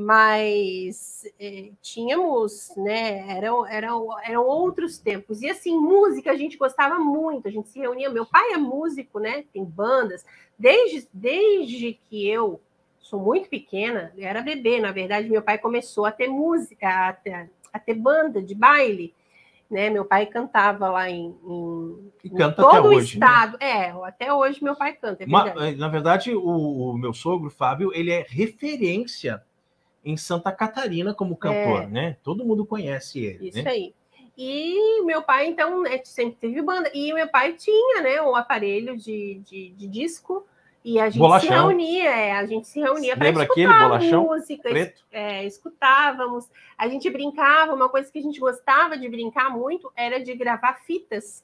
mas tínhamos, né, eram outros tempos. E assim, música a gente gostava muito, a gente se reunia. Meu pai é músico, né? Tem bandas. Desde que eu sou muito pequena, eu era bebê, na verdade, meu pai começou a ter música, a ter banda de baile. Né, meu pai cantava lá em todo o estado. Né? Até hoje meu pai canta, é verdade. Na verdade, o meu sogro, Fábio, ele é referência em Santa Catarina como cantor, né? Todo mundo conhece ele. Isso né? aí. E meu pai, então, sempre teve banda. E o meu pai tinha, né, o aparelho de disco. E a gente se reunia para escutar música, escutávamos, a gente brincava. Uma coisa que a gente gostava de brincar muito era de gravar fitas,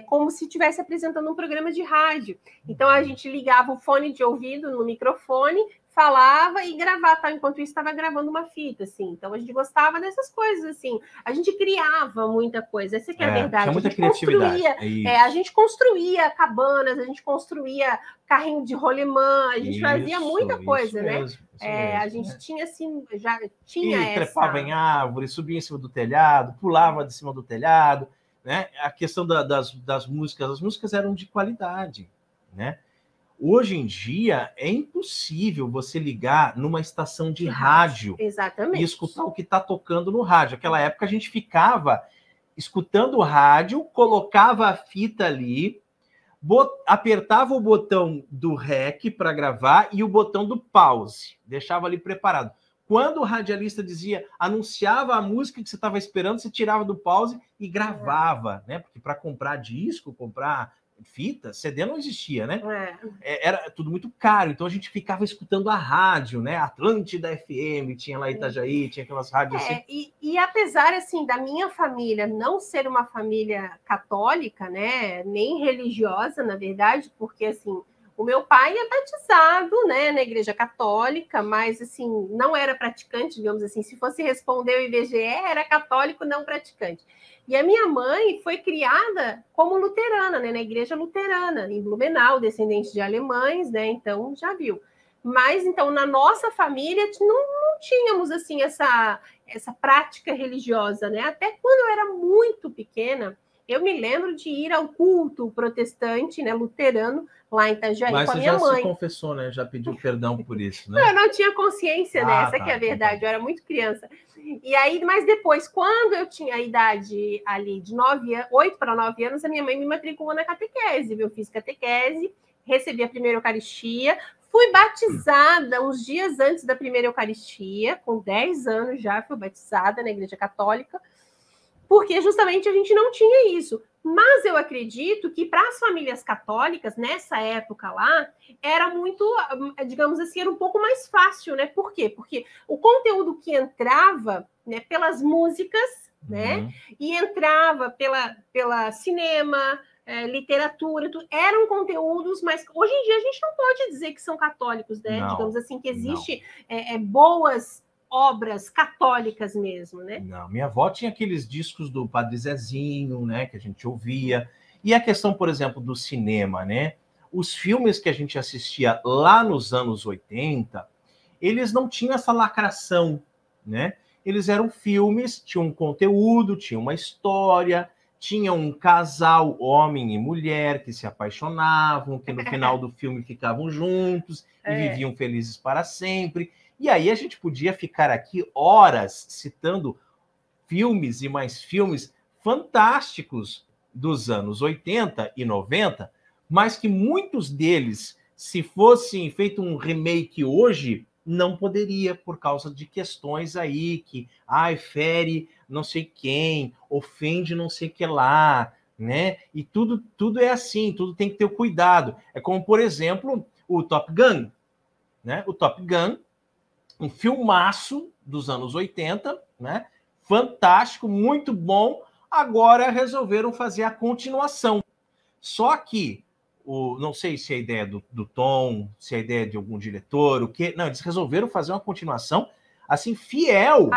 como se estivesse apresentando um programa de rádio. Então a gente ligava o fone de ouvido no microfone, falava e gravava, enquanto isso estava gravando uma fita, assim. Então a gente gostava dessas coisas, assim. A gente criava muita coisa, essa que é a verdade. Tinha muita criatividade. A gente construía cabanas, a gente construía carrinho de rolemã, a gente fazia muita coisa, né? A gente tinha, assim, já tinha essa... trepava em árvore, subia em cima do telhado, pulava de cima do telhado, né? A questão das músicas, as músicas eram de qualidade, né? Hoje em dia, é impossível você ligar numa estação de rádio e escutar o que está tocando no rádio. Naquela época, a gente ficava escutando o rádio, colocava a fita ali, apertava o botão do REC para gravar e o botão do pause. Deixava ali preparado. Quando o radialista anunciava a música que você estava esperando, você tirava do pause e gravava, né? Porque para comprar disco, comprar fita, CD não existia, né? Era tudo muito caro, então a gente ficava escutando a rádio, né? Atlântida FM, tinha lá Itajaí, tinha aquelas rádios assim. E apesar, assim, da minha família não ser uma família católica, né? Nem religiosa, na verdade, porque, assim, o meu pai é batizado, né, na igreja católica, mas, assim, não era praticante, digamos assim. Se fosse responder o IBGE, era católico não praticante. E a minha mãe foi criada como luterana, né, na igreja luterana, em Blumenau, descendente de alemães, né, então já viu. Mas, então, na nossa família, não tínhamos, assim, essa prática religiosa, né, até quando eu era muito pequena, eu me lembro de ir ao culto protestante, né, luterano, lá em Itajaí, com a minha mãe. Mas você já se confessou, né? Já pediu perdão por isso, né? Não, eu não tinha consciência dessa, que é a verdade. Eu era muito criança. E aí, mas depois, quando eu tinha a idade ali de 8 para 9 anos, a minha mãe me matriculou na catequese. Eu fiz catequese, recebi a primeira Eucaristia, fui batizada uns dias antes da primeira Eucaristia, com 10 anos já fui batizada na Igreja Católica, porque justamente a gente não tinha isso. Mas eu acredito que para as famílias católicas, nessa época lá, era muito, digamos assim, era um pouco mais fácil, né? Por quê? Porque o conteúdo que entrava, né, pelas músicas, né, e entrava pela cinema, literatura, tudo, eram conteúdos, mas hoje em dia a gente não pode dizer que são católicos, né? Não, digamos assim, que existe boas obras católicas mesmo, né? Não, minha avó tinha aqueles discos do Padre Zezinho, né, que a gente ouvia. E a questão, por exemplo, do cinema, né? Os filmes que a gente assistia lá nos anos 80, eles não tinham essa lacração, né? Eles eram filmes, tinham um conteúdo, tinham uma história, tinha um casal, homem e mulher, que se apaixonavam, que no final do filme ficavam juntos e viviam felizes para sempre. E aí a gente podia ficar aqui horas citando filmes e mais filmes fantásticos dos anos 80 e 90, mas que muitos deles, se fossem feito um remake hoje, não poderia, por causa de questões aí que, fere não sei quem, ofende não sei que lá, né? E tudo é assim, tudo tem que ter o cuidado. É como, por exemplo, o Top Gun, né? O Top Gun, um filmaço dos anos 80, né? Fantástico, muito bom. Agora resolveram fazer a continuação. Só que, não sei se é a ideia do Tom, se é a ideia de algum diretor, o quê. Não, eles resolveram fazer uma continuação, assim, fiel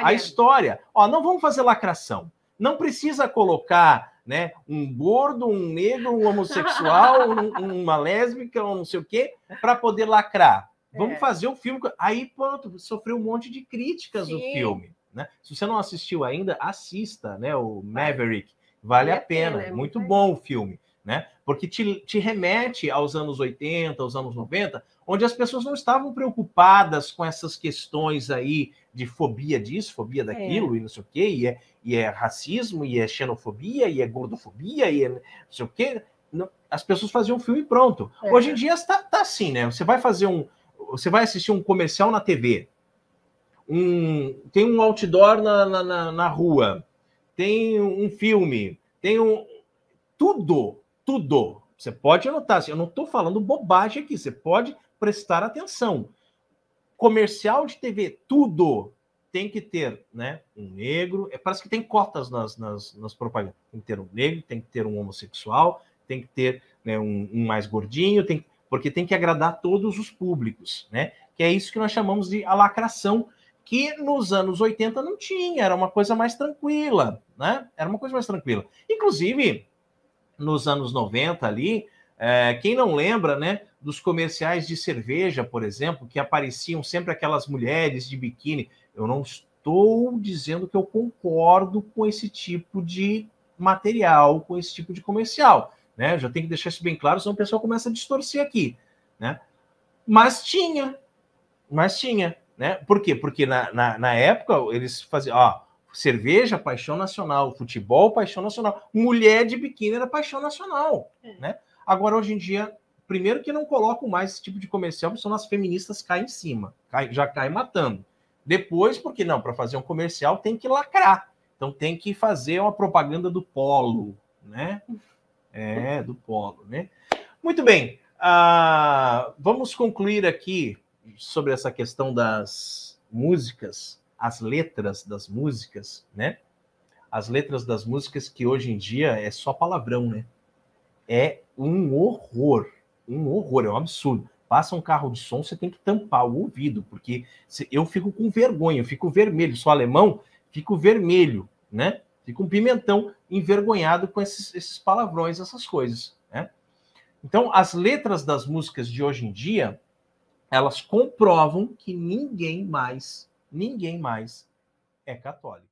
à história. Ó, não vamos fazer lacração. Não precisa colocar, né, um gordo, um negro, um homossexual, uma lésbica, um não sei o quê, para poder lacrar. Vamos fazer o filme. Aí, pronto, sofreu um monte de críticas o Sim. filme, né? Se você não assistiu ainda, assista, né? O Maverick. Vale a pena. É muito legal. bom o filme, né? Porque te remete aos anos 80, aos anos 90, onde as pessoas não estavam preocupadas com essas questões aí de fobia disso, fobia daquilo, e não sei o quê, e é racismo, e é xenofobia, e é gordofobia, e é não sei o quê. Não, as pessoas faziam um filme pronto. Hoje em dia tá assim, né? Você vai assistir um comercial na TV, tem um outdoor na rua, tem um filme, tudo. Você pode anotar, assim, eu não estou falando bobagem aqui, você pode prestar atenção. Comercial de TV, tudo tem que ter, né? Um negro, parece que tem cotas nas propagandas. Tem que ter um negro, tem que ter um homossexual, tem que ter, né, um mais gordinho, porque tem que agradar todos os públicos, né? Que é isso que nós chamamos de lacração, que nos anos 80 não tinha, era uma coisa mais tranquila, né? Era uma coisa mais tranquila. Inclusive, nos anos 90 ali, quem não lembra, né, dos comerciais de cerveja, por exemplo, que apareciam sempre aquelas mulheres de biquíni. Eu não estou dizendo que eu concordo com esse tipo de material, com esse tipo de comercial, né? Eu já tenho que deixar isso bem claro, senão o pessoal começa a distorcer aqui, né? Mas tinha, né? Por quê? Porque na época eles faziam, cerveja, paixão nacional, futebol, paixão nacional, mulher de biquíni era paixão nacional, né? Agora, hoje em dia, primeiro que não colocam mais esse tipo de comercial, porque senão as feministas caem em cima, já caem matando. Depois, porque não, para fazer um comercial tem que lacrar, então tem que fazer uma propaganda do polo, né? Do polo, né? Muito bem, vamos concluir aqui sobre essa questão das músicas, as letras das músicas, né? As letras das músicas que hoje em dia é só palavrão, né? É um horror, é um absurdo. Passa um carro de som, você tem que tampar o ouvido, porque eu fico com vergonha, eu fico vermelho, sou alemão, fico vermelho, né? Fico um pimentão envergonhado com esses palavrões, essas coisas, né? Então, as letras das músicas de hoje em dia, elas comprovam que ninguém mais é católico.